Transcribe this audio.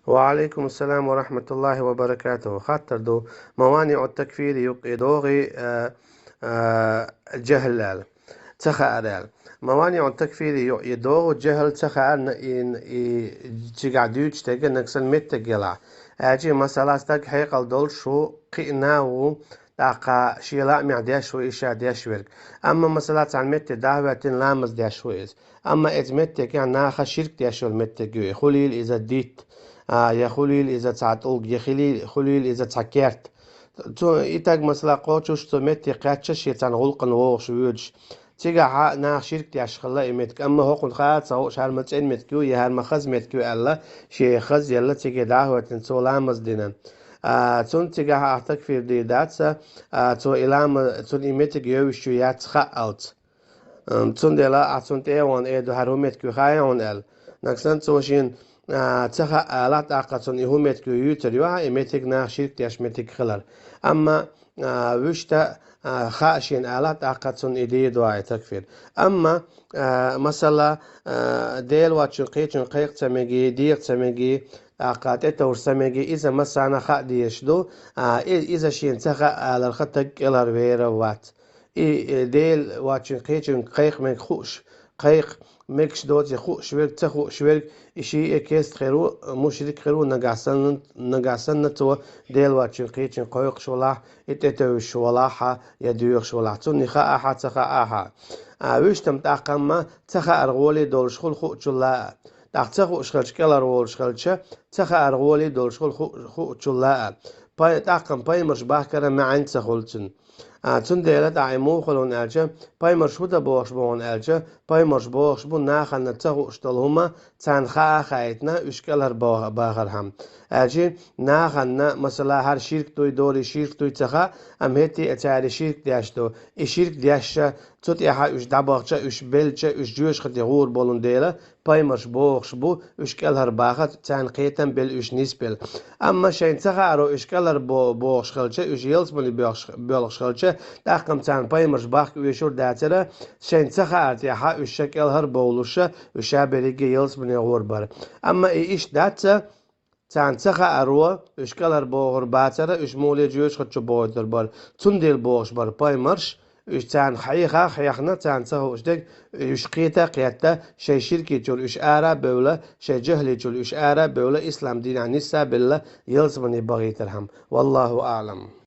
وعليكم السلام ورحمة الله وبركاته. خاطر دو موانع التكفير يقيدوغي جهل تخا موانع التكفير يدوغ جهل تخا إن تقعدوش تجا نكسل مت جلا أجي مسألة تك حيقل دول شو قيناو داقا شيلا معداش وإيشا داش ورق. أما مسألة عن مت دعوة لامز داش ويز. أما إذ مت كان ناخا شرك داش المت جوي خليل إذا ديت يا خليل إذا تعطوق يا خليل إذا تعكرت تو إتاج مثلا قوتش تو مت قاتش يتان غلقن ووش ويج تيجا نا شرك تياش خلا إمتك أما هو قن خات سو شهر متين متكو يهار مخز متكو الله شيء خز يلا تيجي دعوة تنسو لامز دينا تون تيجا أعتقد في دي داتسا تو إلام تون إمتك يوشو ياتخا أوت تون دلا تون تيوان إيدو هارومتكو خايون ال نكسن توشين تخا آلات عقصن يهمت كي يتريوها يمتك ناشير تياش متك خلر أما وشتا خاشين آلات عقصن إدي دواعي تكفير أما مثلا ديل واتشن قيق تمجي ديق تمجي عقات تور سمجي إذا مثلا خا ديشدو إذا شين تخا على الخطك إلى ويرا وات ديل واتشن قيق من خوش قيق مكش دوت يخو شوير تخو شوير إشي كيست خيرو مشرك خيرو نجاسن نتو ديل واتشن قيتشن قيق شولاح إتتو شولاحة يدويق شولاح توني خا أحا تخا أحا ويش تم تاقما تخا أرغولي دول شخول خو تشلا تاقتخو شخلش كلا رول شخلشة تخا أرغولي دول شخول خو تشلا باي تاقم باي مش باكرة معين تخولتن تون ديلت عيمو خلون ألجا باي مرشبوطة بوش بون ألجا باي مرش بوش بون ناخل نتساقو اشتالهما تان خا خايتنا اشكالر باخر هم ألجي ناخل مثلا هر شرك توي دوري شرك توي تخا أم هتي اتعالي شرك دياشتو شرك دياشا توت إحا اش داباقشا اش بلشا اش جوش خد يغور بولون ديلا باي مرش بوش بو اشكالر باخر تان قيتن بل اش نسبل أما شين تخا عرو اشكالر بوش خلشا اش يلس بولي بيولش خلشا داقم تان باي مرش باخ ويشور داترا شين تخا ارتي حا الشكل هر بولوشا وشابريجي يلس من يغور بار أما إيش داتا تان تخا أروى إشكال هر بوغر باترا إش مولي جيوش خدشو بوغر بار تنديل بوغش بار باي مرش إش تان حيخنا تان تخا إشدك إش قيتا قياتا شي شركي جول إش آرا بولا شي جهلي جول إش آرا بولا إسلام دين عن نسا بالله يلس من يبغي ترهم والله أعلم.